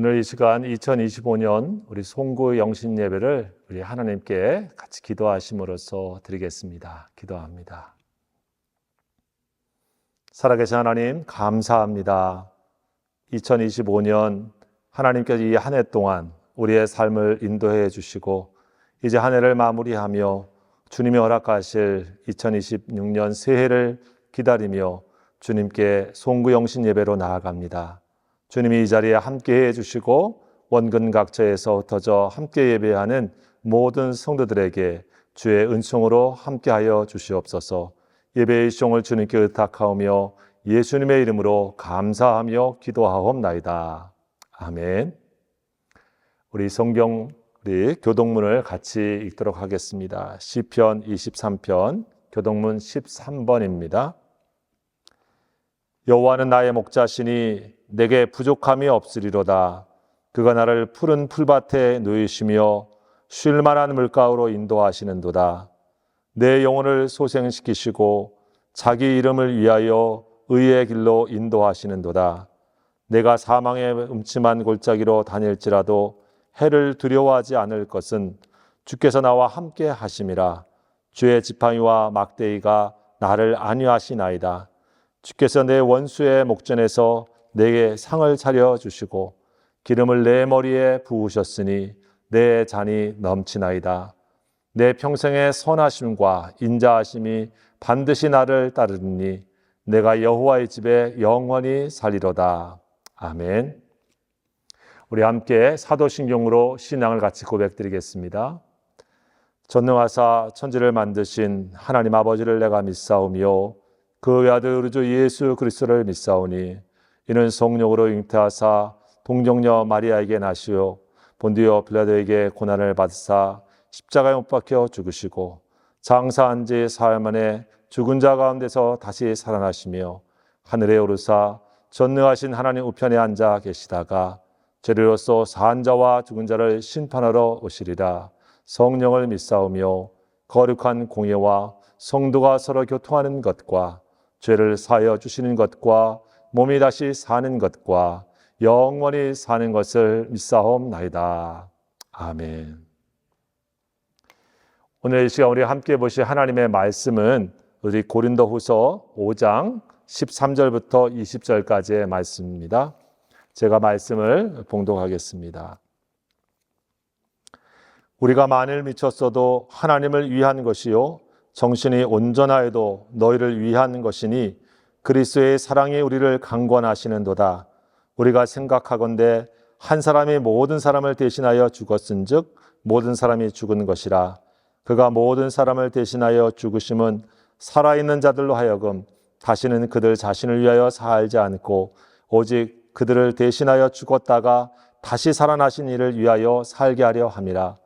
오늘 이 시간 2025년 우리 송구 영신 예배를 우리 하나님께 같이 기도하심으로써 드리겠습니다. 기도합니다. 살아계신 하나님 감사합니다. 2025년 하나님께서 이 한 해 동안 우리의 삶을 인도해 주시고 이제 한 해를 마무리하며 주님이 허락하실 2026년 새해를 기다리며 주님께 송구 영신 예배로 나아갑니다. 주님이 이 자리에 함께해 주시고 원근 각처에서 흩어져 함께 예배하는 모든 성도들에게 주의 은총으로 함께하여 주시옵소서. 예배의 시종을 주님께 의탁하오며 예수님의 이름으로 감사하며 기도하옵나이다. 아멘. 우리 성경 우리 교동문을 같이 읽도록 하겠습니다. 시편 23편 교동문 13번입니다. 여호와는 나의 목자시니 내게 부족함이 없으리로다. 그가 나를 푸른 풀밭에 누이시며 쉴 만한 물가로 인도하시는도다. 내 영혼을 소생시키시고 자기 이름을 위하여 의의 길로 인도하시는도다. 내가 사망의 음침한 골짜기로 다닐지라도 해를 두려워하지 않을 것은 주께서 나와 함께 하심이라. 주의 지팡이와 막대기가 나를 안위하시나이다. 주께서 내 원수의 목전에서 내게 상을 차려주시고 기름을 내 머리에 부으셨으니 내 잔이 넘치나이다. 내 평생의 선하심과 인자하심이 반드시 나를 따르니 내가 여호와의 집에 영원히 살리로다. 아멘. 우리 함께 사도신경으로 신앙을 같이 고백드리겠습니다. 전능하사 천지를 만드신 하나님 아버지를 내가 믿사오며 그 외아들 우리 주 예수 그리스도를 믿사오니 이는 성령으로 잉태하사 동정녀 마리아에게 나시오 본디오 빌라도에게 고난을 받으사 십자가에 못 박혀 죽으시고 장사한 지 사흘 만에 죽은 자 가운데서 다시 살아나시며 하늘에 오르사 전능하신 하나님 우편에 앉아 계시다가 죄로서 산 자와 죽은 자를 심판하러 오시리라. 성령을 믿사오며 거룩한 공예와 성도가 서로 교통하는 것과 죄를 사하여 주시는 것과 몸이 다시 사는 것과 영원히 사는 것을 믿사옵나이다. 아멘. 오늘 이 시간 우리 함께 보실 하나님의 말씀은 우리 고린도후서 5장 13절부터 20절까지의 말씀입니다. 제가 말씀을 봉독하겠습니다. 우리가 만일 미쳤어도 하나님을 위한 것이요 정신이 온전하여도 너희를 위한 것이니 그리스도의 사랑이 우리를 강권하시는도다. 우리가 생각하건대 한 사람이 모든 사람을 대신하여 죽었은즉 모든 사람이 죽은 것이라. 그가 모든 사람을 대신하여 죽으심은 살아있는 자들로 하여금 다시는 그들 자신을 위하여 살지 않고 오직 그들을 대신하여 죽었다가 다시 살아나신 이를 위하여 살게 하려 함이라.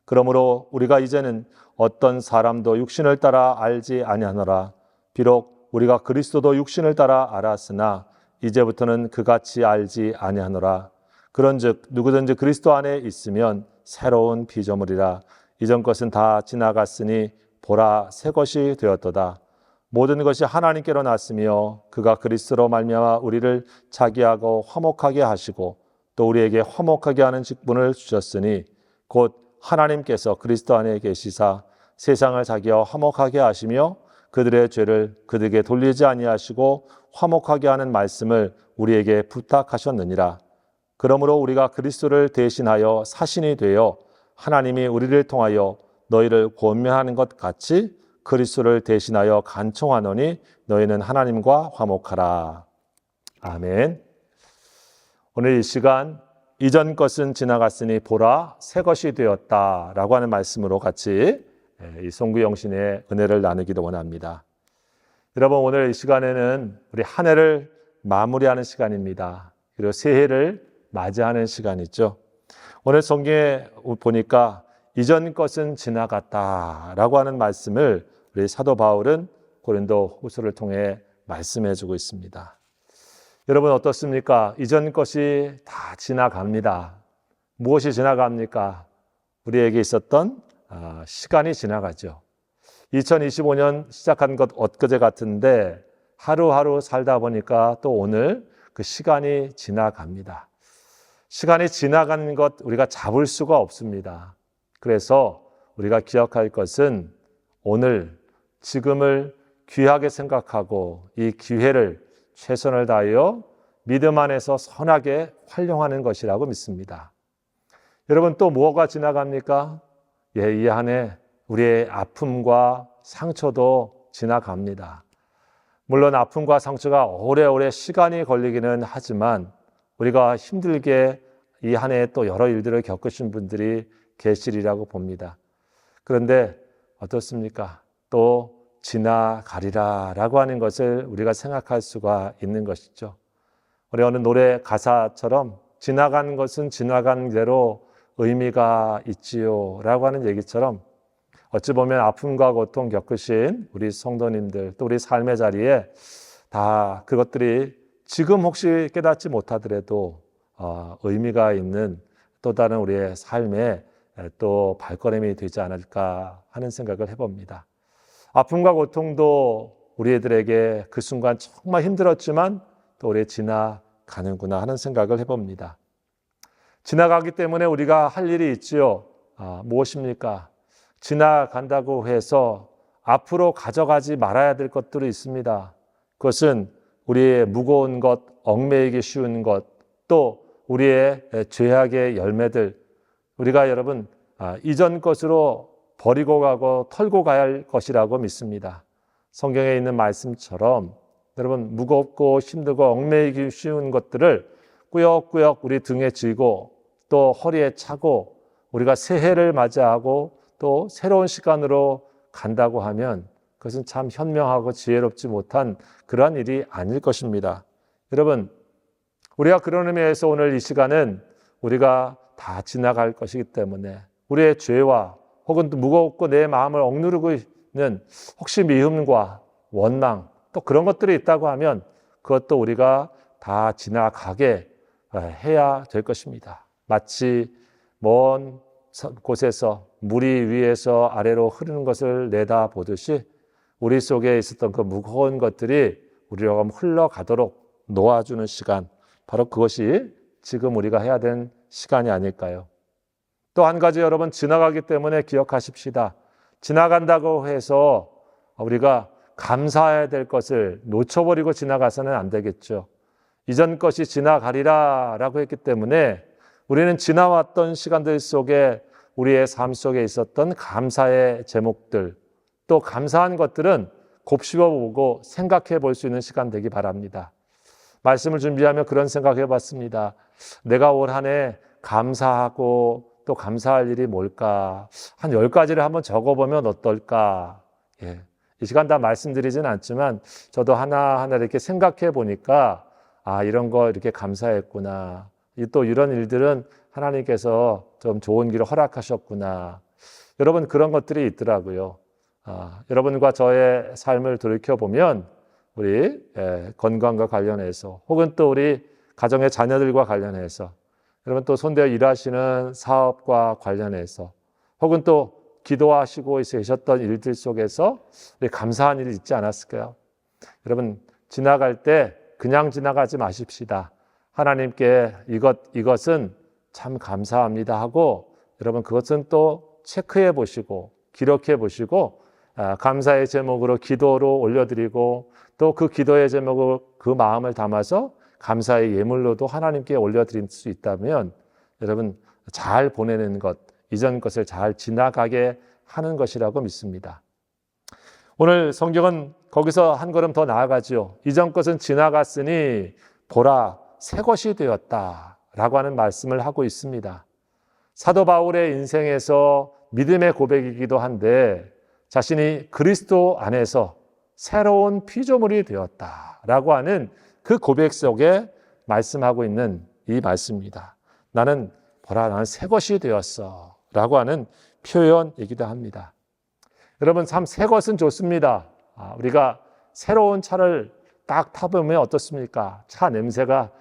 그러므로 우리가 이제는 어떤 사람도 육신을 따라 알지 아니하노라. 비록 우리가 그리스도도 육신을 따라 알았으나 이제부터는 그같이 알지 아니하노라. 그런즉 누구든지 그리스도 안에 있으면 새로운 피조물이라. 이전 것은 다 지나갔으니 보라 새 것이 되었도다. 모든 것이 하나님께로 났으며 그가 그리스도로 말미암아 우리를 자기하고 화목하게 하시고 또 우리에게 화목하게 하는 직분을 주셨으니 곧 하나님께서 그리스도 안에 계시사 세상을 자기와 화목하게 하시며 그들의 죄를 그들에게 돌리지 아니하시고 화목하게 하는 말씀을 우리에게 부탁하셨느니라. 그러므로 우리가 그리스도를 대신하여 사신이 되어 하나님이 우리를 통하여 너희를 권면하는 것 같이 그리스도를 대신하여 간청하노니 너희는 하나님과 화목하라. 아멘. 오늘 이 시간 이전 것은 지나갔으니 보라 새 것이 되었다라고 하는 말씀으로 같이 이 송구 영신의 은혜를 나누기도 원합니다. 여러분 오늘 이 시간에는 우리 한 해를 마무리하는 시간입니다. 그리고 새해를 맞이하는 시간이죠. 오늘 성경에 보니까 이전 것은 지나갔다라고 하는 말씀을 우리 사도 바울은 고린도 후서를 통해 말씀해 주고 있습니다. 여러분 어떻습니까? 이전 것이 다 지나갑니다. 무엇이 지나갑니까? 우리에게 있었던 시간이 지나가죠. 2025년 시작한 것 엊그제 같은데 하루하루 살다 보니까 또 오늘 그 시간이 지나갑니다. 시간이 지나가는 것 우리가 잡을 수가 없습니다. 그래서 우리가 기억할 것은 오늘, 지금을 귀하게 생각하고 이 기회를 최선을 다하여 믿음 안에서 선하게 활용하는 것이라고 믿습니다. 여러분, 또 뭐가 지나갑니까? 이 한해 우리의 아픔과 상처도 지나갑니다. 물론 아픔과 상처가 오래오래 시간이 걸리기는 하지만 우리가 힘들게 이 한 해 또 여러 일들을 겪으신 분들이 계시리라고 봅니다. 그런데 어떻습니까? 또 지나가리라 라고 하는 것을 우리가 생각할 수가 있는 것이죠. 우리 어느 노래 가사처럼 지나간 것은 지나간 대로 의미가 있지요 라고 하는 얘기처럼 어찌 보면 아픔과 고통 겪으신 우리 성도님들 또 우리 삶의 자리에 다 그것들이 지금 혹시 깨닫지 못하더라도 의미가 있는 또 다른 우리의 삶에 또 발걸음이 되지 않을까 하는 생각을 해봅니다. 아픔과 고통도 우리들에게 그 순간 정말 힘들었지만 또 우리 지나가는구나 하는 생각을 해봅니다. 지나가기 때문에 우리가 할 일이 있지요. 무엇입니까? 지나간다고 해서 앞으로 가져가지 말아야 될 것들이 있습니다. 그것은 우리의 무거운 것, 얽매이기 쉬운 것, 또 우리의 죄악의 열매들, 우리가 여러분 이전 것으로 버리고 가고 털고 가야 할 것이라고 믿습니다. 성경에 있는 말씀처럼 여러분 무겁고 힘들고 얽매이기 쉬운 것들을 꾸역꾸역 우리 등에 지고 또 허리에 차고 우리가 새해를 맞이하고 또 새로운 시간으로 간다고 하면 그것은 참 현명하고 지혜롭지 못한 그러한 일이 아닐 것입니다. 여러분, 우리가 그런 의미에서 오늘 이 시간은 우리가 다 지나갈 것이기 때문에 우리의 죄와 혹은 또 무겁고 내 마음을 억누르고 있는 혹시 미움과 원망 또 그런 것들이 있다고 하면 그것도 우리가 다 지나가게 해야 될 것입니다. 마치 먼 곳에서 물이 위에서 아래로 흐르는 것을 내다보듯이 우리 속에 있었던 그 무거운 것들이 우리로 흘러가도록 놓아주는 시간, 바로 그것이 지금 우리가 해야 되는 시간이 아닐까요? 또 한 가지 여러분, 지나가기 때문에 기억하십시다. 지나간다고 해서 우리가 감사해야 될 것을 놓쳐버리고 지나가서는 안 되겠죠. 이전 것이 지나가리라 라고 했기 때문에 우리는 지나왔던 시간들 속에 우리의 삶 속에 있었던 감사의 제목들, 또 감사한 것들은 곱씹어보고 생각해 볼 수 있는 시간 되기 바랍니다. 말씀을 준비하며 그런 생각해 봤습니다. 내가 올 한 해 감사하고 또 감사할 일이 뭘까? 한 10가지를 한번 적어보면 어떨까? 이 시간 다 말씀드리진 않지만 저도 하나하나 이렇게 생각해 보니까 이런 거 이렇게 감사했구나. 또 이런 일들은 하나님께서 좀 좋은 길을 허락하셨구나. 여러분 그런 것들이 있더라고요. 여러분과 저의 삶을 돌이켜보면 우리 건강과 관련해서 혹은 또 우리 가정의 자녀들과 관련해서 여러분 또 손대어 일하시는 사업과 관련해서 혹은 또 기도하시고 계셨던 일들 속에서 우리 감사한 일이 있지 않았을까요? 여러분 지나갈 때 그냥 지나가지 마십시다. 하나님께 이것은 참 감사합니다 하고 여러분 그것은 또 체크해 보시고 기록해 보시고 감사의 제목으로 기도로 올려드리고 또 그 기도의 제목을 그 마음을 담아서 감사의 예물로도 하나님께 올려드릴 수 있다면 여러분 잘 보내는 것, 이전 것을 잘 지나가게 하는 것이라고 믿습니다. 오늘 성경은 거기서 한 걸음 더 나아가죠. 이전 것은 지나갔으니 보라 새 것이 되었다 라고 하는 말씀을 하고 있습니다. 사도 바울의 인생에서 믿음의 고백이기도 한데 자신이 그리스도 안에서 새로운 피조물이 되었다라고 하는 그 고백 속에 말씀하고 있는 이 말씀입니다. 나는 새 것이 되었어 라고 하는 표현이기도 합니다. 여러분 참 새 것은 좋습니다. 우리가 새로운 차를 딱 타보면 어떻습니까? 차 냄새가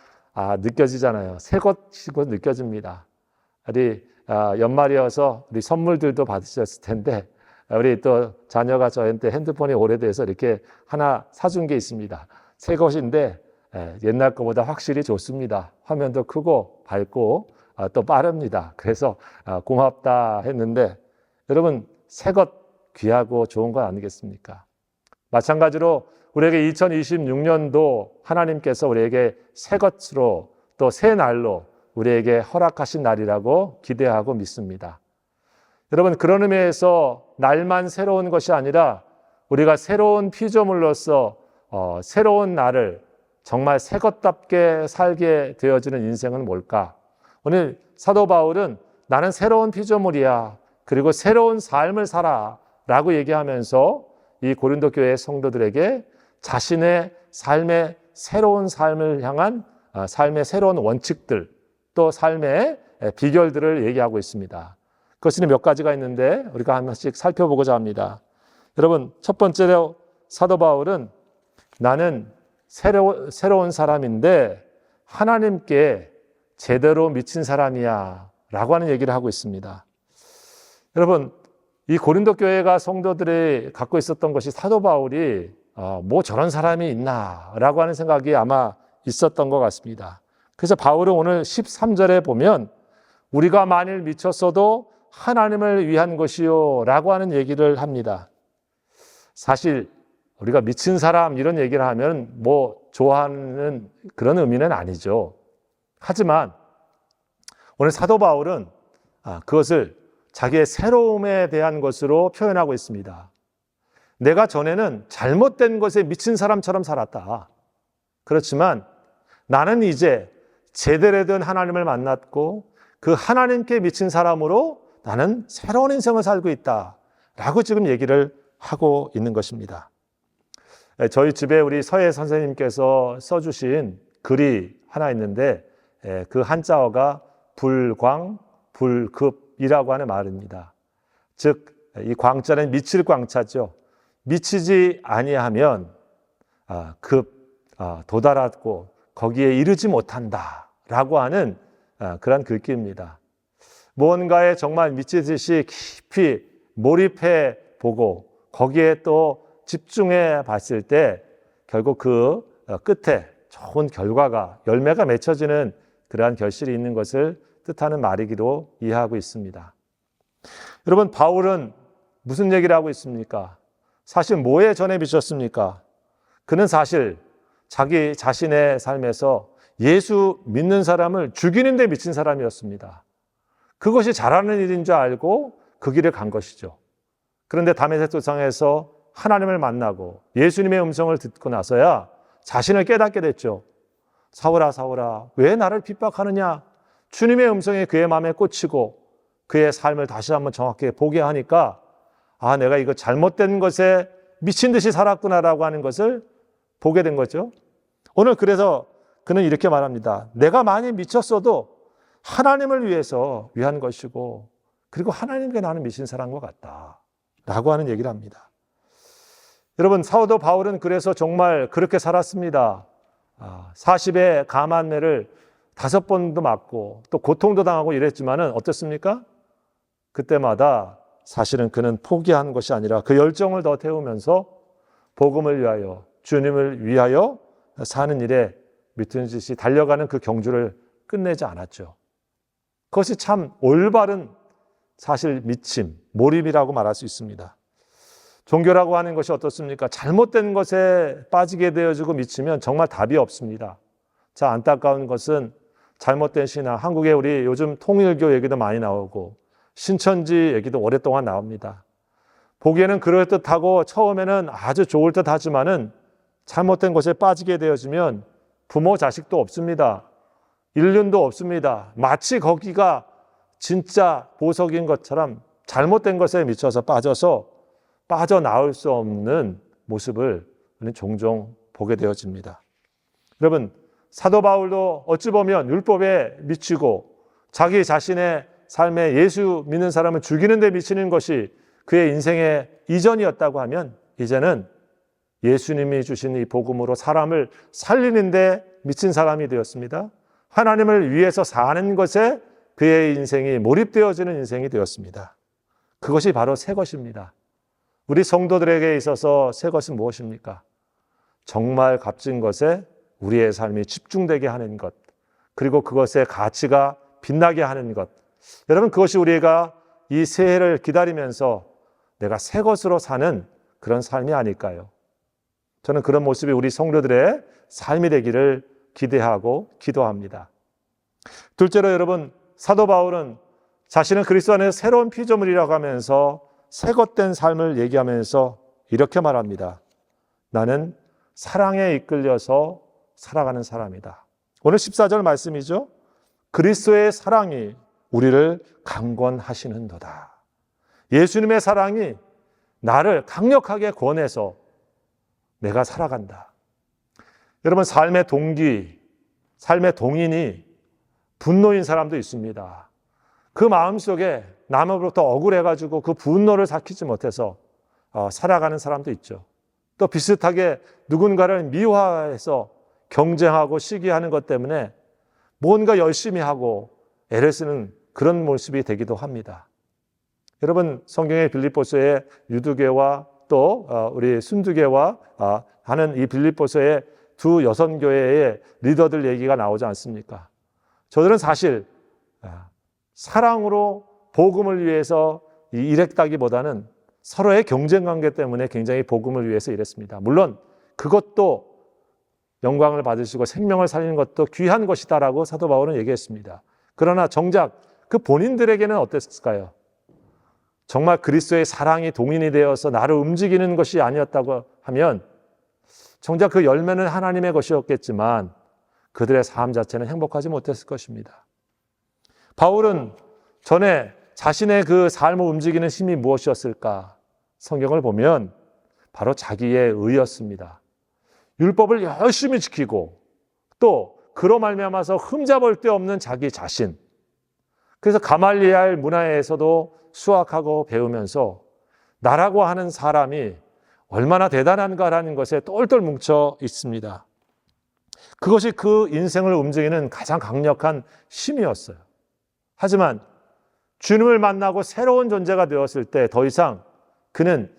느껴지잖아요. 새 것이고 느껴집니다. 우리 연말이어서 우리 선물들도 받으셨을 텐데 우리 또 자녀가 저한테 핸드폰이 오래돼서 이렇게 하나 사준 게 있습니다. 새 것인데 옛날 것보다 확실히 좋습니다. 화면도 크고 밝고 또 빠릅니다. 그래서 고맙다 했는데 여러분 새 것 귀하고 좋은 것 아니겠습니까? 마찬가지로 우리에게 2026년도 하나님께서 우리에게 새 것으로 또 새 날로 우리에게 허락하신 날이라고 기대하고 믿습니다. 여러분 그런 의미에서 날만 새로운 것이 아니라 우리가 새로운 피조물로서 새로운 날을 정말 새 것답게 살게 되어지는 인생은 뭘까? 오늘 사도 바울은 나는 새로운 피조물이야. 그리고 새로운 삶을 살아 라고 얘기하면서 이 고린도 교회 성도들에게 자신의 삶의 새로운 삶을 향한 삶의 새로운 원칙들 또 삶의 비결들을 얘기하고 있습니다. 그것은 몇 가지가 있는데 우리가 하나씩 살펴보고자 합니다. 여러분 첫 번째로 사도 바울은 나는 새로운 사람인데 하나님께 제대로 미친 사람이야 라고 하는 얘기를 하고 있습니다. 여러분 이 고린도 교회가 성도들이 갖고 있었던 것이 사도 바울이 뭐 저런 사람이 있나 라고 하는 생각이 아마 있었던 것 같습니다. 그래서 바울은 오늘 13절에 보면 우리가 만일 미쳤어도 하나님을 위한 것이요 라고 하는 얘기를 합니다. 사실 우리가 미친 사람 이런 얘기를 하면 뭐 좋아하는 그런 의미는 아니죠. 하지만 오늘 사도 바울은 그것을 자기의 새로움에 대한 것으로 표현하고 있습니다. 내가 전에는 잘못된 것에 미친 사람처럼 살았다. 그렇지만 나는 이제 제대로 된 하나님을 만났고 그 하나님께 미친 사람으로 나는 새로운 인생을 살고 있다 라고 지금 얘기를 하고 있는 것입니다. 저희 집에 우리 서예 선생님께서 써주신 글이 하나 있는데 그 한자어가 불광, 불급이라고 하는 말입니다. 즉 이 광자는 미칠 광자죠. 미치지 아니하면 도달하고 거기에 이르지 못한다라고 하는 그런 글귀입니다. 무언가에 정말 미치듯이 깊이 몰입해 보고 거기에 또 집중해 봤을 때 결국 그 끝에 좋은 결과가 열매가 맺혀지는 그러한 결실이 있는 것을 뜻하는 말이기로 이해하고 있습니다. 여러분 바울은 무슨 얘기를 하고 있습니까? 사실 뭐에 전에 미쳤습니까? 그는 사실 자기 자신의 삶에서 예수 믿는 사람을 죽이는 데 미친 사람이었습니다. 그것이 잘하는 일인 줄 알고 그 길을 간 것이죠. 그런데 다메섹 도상에서 하나님을 만나고 예수님의 음성을 듣고 나서야 자신을 깨닫게 됐죠. 사울아 사울아 왜 나를 핍박하느냐? 주님의 음성이 그의 마음에 꽂히고 그의 삶을 다시 한번 정확하게 보게 하니까 내가 이거 잘못된 것에 미친 듯이 살았구나라고 하는 것을 보게 된 거죠. 오늘 그래서 그는 이렇게 말합니다. 내가 많이 미쳤어도 하나님을 위해서 위한 것이고 그리고 하나님께 나는 미친 사람과 같다 라고 하는 얘기를 합니다. 여러분 사도 바울은 그래서 정말 그렇게 살았습니다. 40의 가만매를 5번도 맞고 또 고통도 당하고 이랬지만은 어떻습니까? 그때마다 사실은 그는 포기한 것이 아니라 그 열정을 더 태우면서 복음을 위하여 주님을 위하여 사는 일에 미친 듯이 달려가는 그 경주를 끝내지 않았죠. 그것이 참 올바른 사실 미침, 몰입이라고 말할 수 있습니다. 종교라고 하는 것이 어떻습니까? 잘못된 것에 빠지게 되어지고 미치면 정말 답이 없습니다. 자, 안타까운 것은 잘못된 신앙, 한국에 우리 요즘 통일교 얘기도 많이 나오고 신천지 얘기도 오랫동안 나옵니다. 보기에는 그럴듯하고 처음에는 아주 좋을 듯 하지만은 잘못된 것에 빠지게 되어지면 부모 자식도 없습니다. 인륜도 없습니다. 마치 거기가 진짜 보석인 것처럼 잘못된 것에 미쳐서 빠져서 빠져나올 수 없는 모습을 종종 보게 되어집니다. 여러분 사도 바울도 어찌 보면 율법에 미치고 자기 자신의 삶에 예수 믿는 사람을 죽이는 데 미치는 것이 그의 인생의 이전이었다고 하면 이제는 예수님이 주신 이 복음으로 사람을 살리는 데 미친 사람이 되었습니다. 하나님을 위해서 사는 것에 그의 인생이 몰입되어지는 인생이 되었습니다. 그것이 바로 새 것입니다. 우리 성도들에게 있어서 새 것은 무엇입니까? 정말 값진 것에 우리의 삶이 집중되게 하는 것, 그리고 그것의 가치가 빛나게 하는 것. 여러분, 그것이 우리가 이 새해를 기다리면서 내가 새 것으로 사는 그런 삶이 아닐까요? 저는 그런 모습이 우리 성도들의 삶이 되기를 기대하고 기도합니다. 둘째로 여러분, 사도 바울은 자신은 그리스도 안에서 새로운 피조물이라고 하면서 새 것된 삶을 얘기하면서 이렇게 말합니다. 나는 사랑에 이끌려서 살아가는 사람이다. 오늘 14절 말씀이죠. 그리스도의 사랑이 우리를 강권하시는도다. 예수님의 사랑이 나를 강력하게 권해서 내가 살아간다. 여러분, 삶의 동기, 삶의 동인이 분노인 사람도 있습니다. 그 마음속에 남으로부터 억울해가지고 그 분노를 삭히지 못해서 살아가는 사람도 있죠. 또 비슷하게 누군가를 미화해서 경쟁하고 시기하는 것 때문에 뭔가 열심히 하고 애를 쓰는 그런 모습이 되기도 합니다. 여러분, 성경의 빌립보서의 유두교와 또 우리 순두교와 하는 이 빌립보서의 두 여선교회의 리더들 얘기가 나오지 않습니까? 저들은 사실 사랑으로 복음을 위해서 일했다기보다는 서로의 경쟁관계 때문에 굉장히 복음을 위해서 일했습니다. 물론 그것도 영광을 받으시고 생명을 살리는 것도 귀한 것이다라고 사도 바울은 얘기했습니다. 그러나 정작 그 본인들에게는 어땠을까요? 정말 그리스도의 사랑이 동인이 되어서 나를 움직이는 것이 아니었다고 하면 정작 그 열매는 하나님의 것이었겠지만 그들의 삶 자체는 행복하지 못했을 것입니다. 바울은 전에 자신의 그 삶을 움직이는 힘이 무엇이었을까? 성경을 보면 바로 자기의 의였습니다. 율법을 열심히 지키고 또 그로 말미암아서 흠잡을 데 없는 자기 자신. 그래서 가말리엘 문화에서도 수학하고 배우면서 나라고 하는 사람이 얼마나 대단한가라는 것에 똘똘 뭉쳐 있습니다. 그것이 그 인생을 움직이는 가장 강력한 힘이었어요. 하지만 주님을 만나고 새로운 존재가 되었을 때 더 이상 그는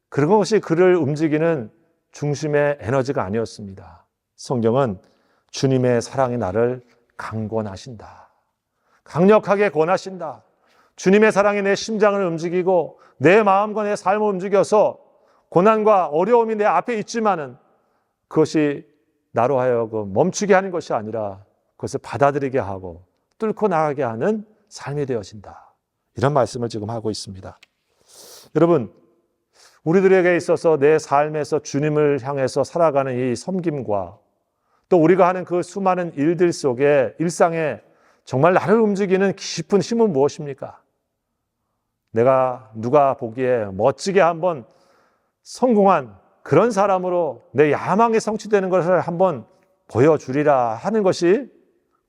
그것이 그를 움직이는 중심의 에너지가 아니었습니다. 성경은 주님의 사랑이 나를 강권하신다. 강력하게 권하신다. 주님의 사랑이 내 심장을 움직이고 내 마음과 내 삶을 움직여서 고난과 어려움이 내 앞에 있지만은 그것이 나로 하여금 멈추게 하는 것이 아니라 그것을 받아들이게 하고 뚫고 나가게 하는 삶이 되어진다. 이런 말씀을 지금 하고 있습니다. 여러분, 우리들에게 있어서 내 삶에서 주님을 향해서 살아가는 이 섬김과 또 우리가 하는 그 수많은 일들 속에 일상에 정말 나를 움직이는 깊은 힘은 무엇입니까? 내가 누가 보기에 멋지게 한번 성공한 그런 사람으로 내 야망이 성취되는 것을 한번 보여주리라 하는 것이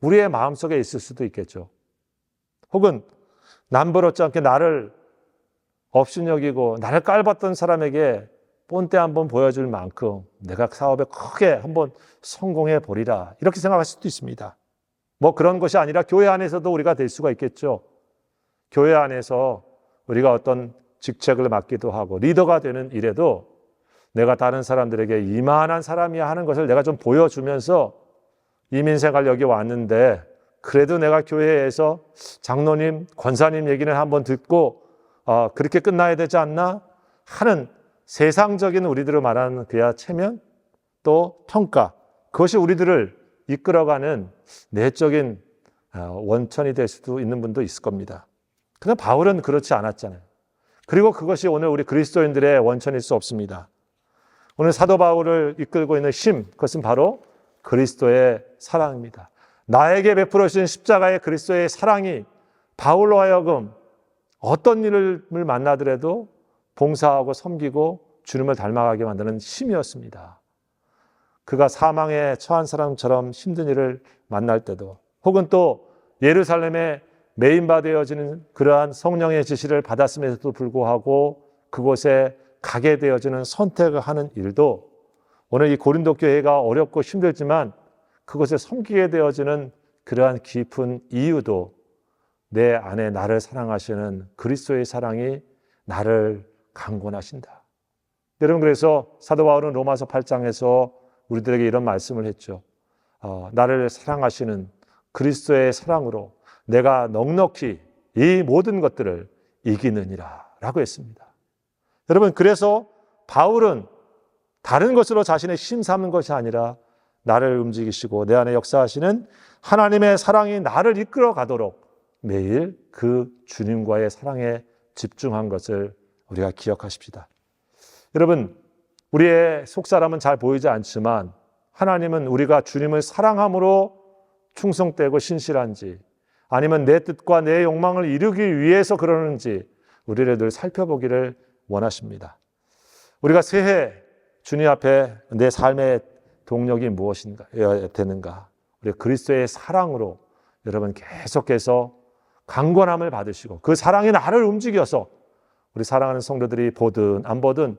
우리의 마음속에 있을 수도 있겠죠. 혹은 남부럽지 않게 나를 업신여기고 나를 깔봤던 사람에게 본때 한번 보여줄 만큼 내가 사업에 크게 한번 성공해 보리라 이렇게 생각할 수도 있습니다. 뭐 그런 것이 아니라 교회 안에서도 우리가 될 수가 있겠죠. 교회 안에서 우리가 어떤 직책을 맡기도 하고 리더가 되는 일에도 내가 다른 사람들에게 이만한 사람이야 하는 것을 내가 좀 보여주면서 이민생활 여기 왔는데 그래도 내가 교회에서 장로님, 권사님 얘기는 한번 듣고 그렇게 끝나야 되지 않나 하는 세상적인 우리들을 말하는 그야 체면 또 평가, 그것이 우리들을 이끌어가는 내적인 원천이 될 수도 있는 분도 있을 겁니다. 그러나 바울은 그렇지 않았잖아요. 그리고 그것이 오늘 우리 그리스도인들의 원천일 수 없습니다. 오늘 사도 바울을 이끌고 있는 힘, 그것은 바로 그리스도의 사랑입니다. 나에게 베풀어 주신 십자가의 그리스도의 사랑이 바울로 하여금 어떤 일을 만나더라도 봉사하고 섬기고 주님을 닮아가게 만드는 힘이었습니다. 그가 사망에 처한 사람처럼 힘든 일을 만날 때도 혹은 또 예루살렘에 메인바되어지는 그러한 성령의 지시를 받았음에도 불구하고 그곳에 가게 되어지는 선택을 하는 일도 오늘 이 고린도 교회가 어렵고 힘들지만 그곳에 섬기게 되어지는 그러한 깊은 이유도 내 안에 나를 사랑하시는 그리스도의 사랑이 나를 강권하신다. 여러분, 그래서 사도 바울은 로마서 8장에서 우리들에게 이런 말씀을 했죠. 나를 사랑하시는 그리스도의 사랑으로 내가 넉넉히 이 모든 것들을 이기느니라 라고 했습니다. 여러분, 그래서 바울은 다른 것으로 자신의 힘 삼는 것이 아니라 나를 움직이시고 내 안에 역사하시는 하나님의 사랑이 나를 이끌어 가도록 매일 그 주님과의 사랑에 집중한 것을 우리가 기억하십시다. 여러분, 우리의 속사람은 잘 보이지 않지만 하나님은 우리가 주님을 사랑함으로 충성되고 신실한지, 아니면 내 뜻과 내 욕망을 이루기 위해서 그러는지 우리를 늘 살펴보기를 원하십니다. 우리가 새해 주님 앞에 내 삶의 동력이 무엇인가 되는가? 우리 그리스도의 사랑으로 여러분 계속해서 강권함을 받으시고 그 사랑이 나를 움직여서 우리 사랑하는 성도들이 보든 안 보든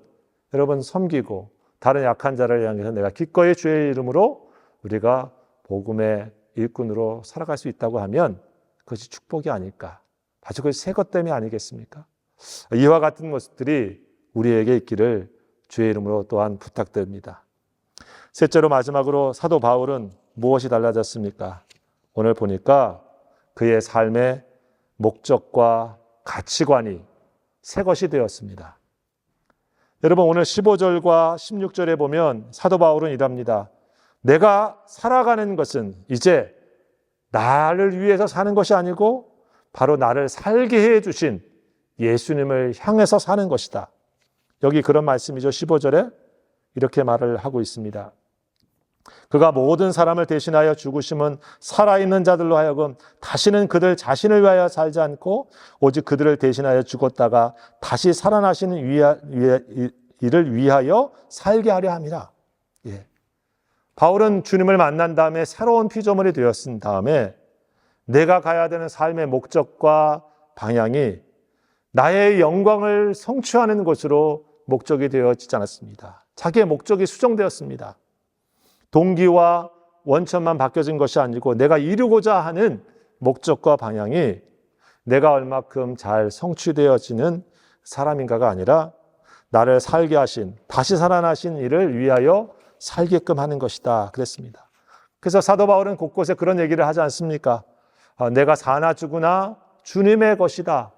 여러분 섬기고 다른 약한 자를 향해서 내가 기꺼이 주의 이름으로 우리가 복음의 일꾼으로 살아갈 수 있다고 하면 그것이 축복이 아닐까? 아주 그 새 것 때문에 아니겠습니까? 이와 같은 모습들이 우리에게 있기를 주의 이름으로 또한 부탁드립니다. 셋째로 마지막으로 사도 바울은 무엇이 달라졌습니까? 오늘 보니까 그의 삶의 목적과 가치관이 새 것이 되었습니다. 여러분, 오늘 15절과 16절에 보면 사도 바울은 이랍니다. 내가 살아가는 것은 이제 나를 위해서 사는 것이 아니고 바로 나를 살게 해주신 예수님을 향해서 사는 것이다. 여기 그런 말씀이죠. 15절에 이렇게 말을 하고 있습니다. 그가 모든 사람을 대신하여 죽으심은 살아있는 자들로 하여금 다시는 그들 자신을 위하여 살지 않고 오직 그들을 대신하여 죽었다가 다시 살아나시는 이를 위하여 살게 하려 함이라. 예. 바울은 주님을 만난 다음에 새로운 피조물이 되었은 다음에 내가 가야 되는 삶의 목적과 방향이 나의 영광을 성취하는 것으로 목적이 되어지지 않았습니다. 자기의 목적이 수정되었습니다. 동기와 원천만 바뀌어진 것이 아니고 내가 이루고자 하는 목적과 방향이 내가 얼마큼 잘 성취되어지는 사람인가가 아니라 나를 살게 하신, 다시 살아나신 이를 위하여 살게끔 하는 것이다 그랬습니다. 그래서 사도 바울은 곳곳에 그런 얘기를 하지 않습니까? 내가 사나 죽으나 주님의 것이다.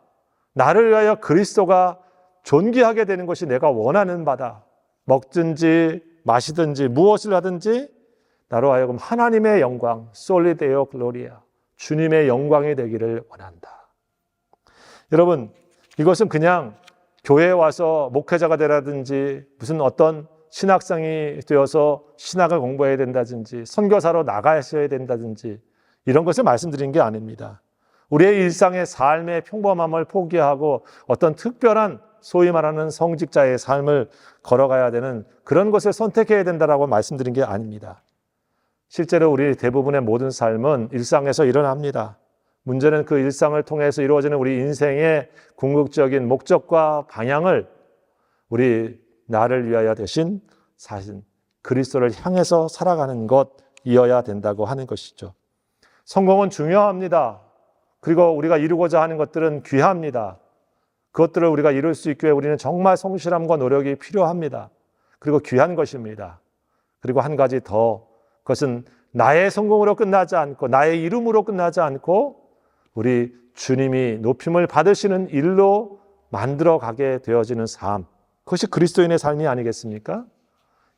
나를 위하여 그리스도가 존귀하게 되는 것이 내가 원하는 바다. 먹든지 마시든지 무엇을 하든지 나로 하여금 하나님의 영광, 솔리 데오 글로리아, 주님의 영광이 되기를 원한다. 여러분, 이것은 그냥 교회에 와서 목회자가 되라든지 무슨 어떤 신학생이 되어서 신학을 공부해야 된다든지 선교사로 나가셔야 된다든지 이런 것을 말씀드린 게 아닙니다. 우리의 일상의 삶의 평범함을 포기하고 어떤 특별한 소위 말하는 성직자의 삶을 걸어가야 되는 그런 것을 선택해야 된다라고 말씀드린 게 아닙니다. 실제로 우리 대부분의 모든 삶은 일상에서 일어납니다. 문제는 그 일상을 통해서 이루어지는 우리 인생의 궁극적인 목적과 방향을 우리 나를 위하여 되신 사신 그리스도를 향해서 살아가는 것이어야 된다고 하는 것이죠. 성공은 중요합니다. 그리고 우리가 이루고자 하는 것들은 귀합니다. 그것들을 우리가 이룰 수 있기 위해 우리는 정말 성실함과 노력이 필요합니다. 그리고 귀한 것입니다. 그리고 한 가지 더, 그것은 나의 성공으로 끝나지 않고 나의 이름으로 끝나지 않고 우리 주님이 높임을 받으시는 일로 만들어가게 되어지는 삶, 그것이 그리스도인의 삶이 아니겠습니까?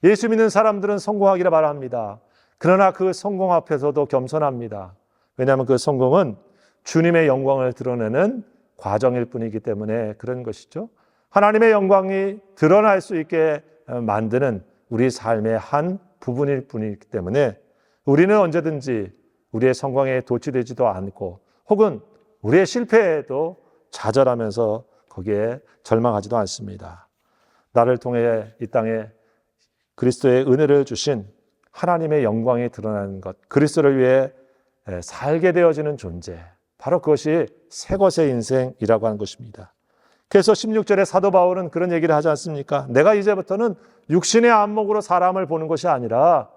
예수 믿는 사람들은 성공하기를 바랍니다. 그러나 그 성공 앞에서도 겸손합니다. 왜냐하면 그 성공은 주님의 영광을 드러내는 과정일 뿐이기 때문에 그런 것이죠. 하나님의 영광이 드러날 수 있게 만드는 우리 삶의 한 부분일 뿐이기 때문에 우리는 언제든지 우리의 성공에 도취되지도 않고 혹은 우리의 실패에도 좌절하면서 거기에 절망하지도 않습니다. 나를 통해 이 땅에 그리스도의 은혜를 주신 하나님의 영광이 드러나는 것, 그리스도를 위해 살게 되어지는 존재, 바로 그것이 새 것의 인생이라고 하는 것입니다. 그래서 16절에 사도 바울은 그런 얘기를 하지 않습니까? 내가 이제부터는 육신의 안목으로 사람을 보는 것이 아니라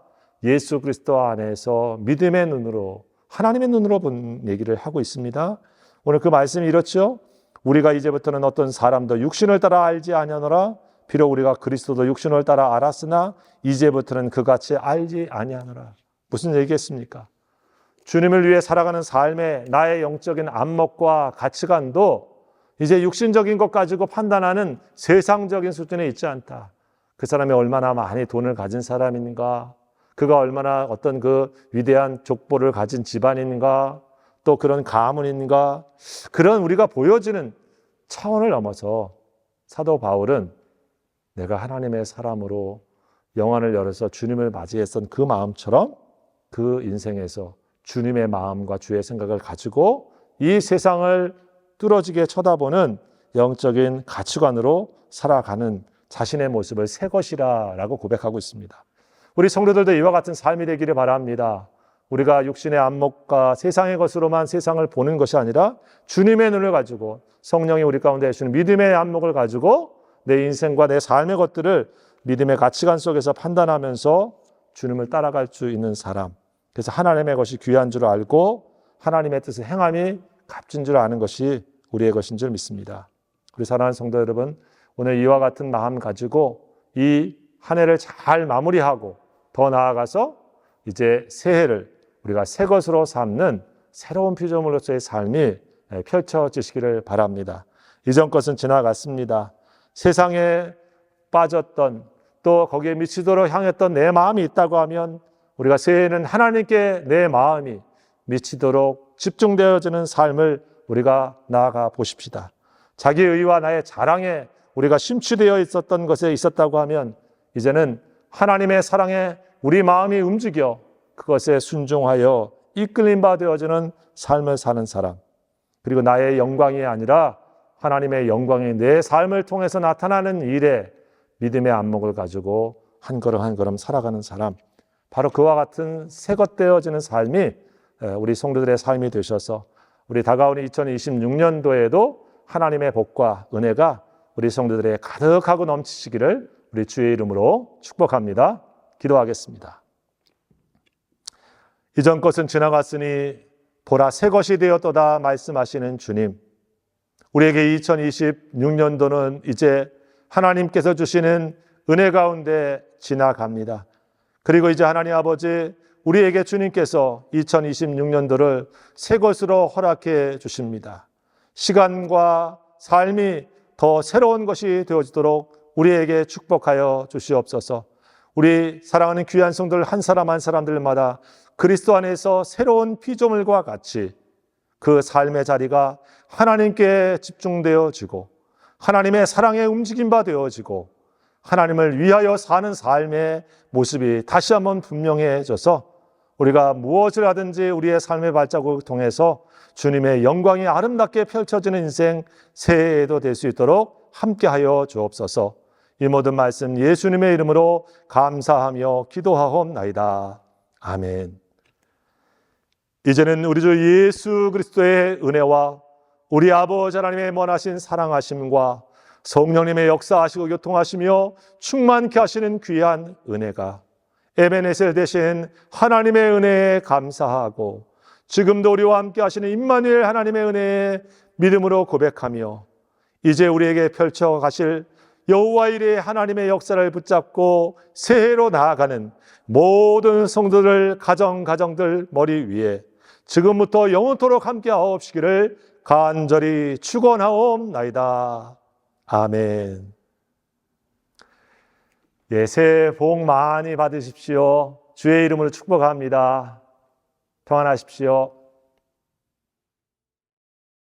예수 그리스도 안에서 믿음의 눈으로, 하나님의 눈으로 본 얘기를 하고 있습니다. 오늘 그 말씀이 이렇죠. 우리가 이제부터는 어떤 사람도 육신을 따라 알지 아니하노라. 비록 우리가 그리스도도 육신을 따라 알았으나 이제부터는 그같이 알지 아니하노라. 무슨 얘기겠습니까? 주님을 위해 살아가는 삶에 나의 영적인 안목과 가치관도 이제 육신적인 것 가지고 판단하는 세상적인 수준에 있지 않다. 그 사람이 얼마나 많이 돈을 가진 사람인가, 그가 얼마나 어떤 그 위대한 족보를 가진 집안인가, 또 그런 가문인가, 그런 우리가 보여지는 차원을 넘어서 사도 바울은 내가 하나님의 사람으로 영안을 열어서 주님을 맞이했던 그 마음처럼 그 인생에서 주님의 마음과 주의 생각을 가지고 이 세상을 뚫어지게 쳐다보는 영적인 가치관으로 살아가는 자신의 모습을 새 것이라고 고백하고 있습니다. 우리 성도들도 이와 같은 삶이 되기를 바랍니다. 우리가 육신의 안목과 세상의 것으로만 세상을 보는 것이 아니라 주님의 눈을 가지고 성령이 우리 가운데 주시는 믿음의 안목을 가지고 내 인생과 내 삶의 것들을 믿음의 가치관 속에서 판단하면서 주님을 따라갈 수 있는 사람, 그래서 하나님의 것이 귀한 줄 알고 하나님의 뜻을 행함이 값진 줄 아는 것이 우리의 것인 줄 믿습니다. 우리 사랑하는 성도 여러분, 오늘 이와 같은 마음 가지고 이 한 해를 잘 마무리하고 더 나아가서 이제 새해를 우리가 새 것으로 삼는 새로운 피조물로서의 삶이 펼쳐지시기를 바랍니다. 이전 것은 지나갔습니다. 세상에 빠졌던, 또 거기에 미치도록 향했던 내 마음이 있다고 하면 우리가 새해에는 하나님께 내 마음이 미치도록 집중되어지는 삶을 우리가 나아가 보십시다. 자기 의와 나의 자랑에 우리가 심취되어 있었던 것에 있었다고 하면 이제는 하나님의 사랑에 우리 마음이 움직여 그것에 순종하여 이끌림 바 되어지는 삶을 사는 사람, 그리고 나의 영광이 아니라 하나님의 영광이 내 삶을 통해서 나타나는 일에 믿음의 안목을 가지고 한 걸음 한 걸음 살아가는 사람, 바로 그와 같은 새것 되어지는 삶이 우리 성도들의 삶이 되셔서 우리 다가오는 2026년도에도 하나님의 복과 은혜가 우리 성도들의 가득하고 넘치시기를 우리 주의 이름으로 축복합니다. 기도하겠습니다. 이전 것은 지나갔으니 보라 새 것이 되었도다 말씀하시는 주님, 우리에게 2026년도는 이제 하나님께서 주시는 은혜 가운데 지나갑니다. 그리고 이제 하나님 아버지, 우리에게 주님께서 2026년도를 새 것으로 허락해 주십니다. 시간과 삶이 더 새로운 것이 되어지도록 우리에게 축복하여 주시옵소서. 우리 사랑하는 귀한 성도들 한 사람 한 사람들마다 그리스도 안에서 새로운 피조물과 같이 그 삶의 자리가 하나님께 집중되어지고 하나님의 사랑에 움직임 바 되어지고 하나님을 위하여 사는 삶의 모습이 다시 한번 분명해져서 우리가 무엇을 하든지 우리의 삶의 발자국을 통해서 주님의 영광이 아름답게 펼쳐지는 인생 새해에도 될 수 있도록 함께하여 주옵소서. 이 모든 말씀 예수님의 이름으로 감사하며 기도하옵나이다. 아멘. 이제는 우리 주 예수 그리스도의 은혜와 우리 아버지 하나님의 원하신 사랑하심과 성령님의 역사하시고 교통하시며 충만케 하시는 귀한 은혜가 에베네셀 되신 하나님의 은혜에 감사하고 지금도 우리와 함께 하시는 임마누엘 하나님의 은혜에 믿음으로 고백하며 이제 우리에게 펼쳐 가실 여호와 이레 하나님의 역사를 붙잡고 새해로 나아가는 모든 성도들 가정들 머리 위에 지금부터 영원토록 함께 하옵시기를 간절히 축원하옵나이다. 아멘. 예, 새해 복 많이 받으십시오. 주의 이름으로 축복합니다. 평안하십시오.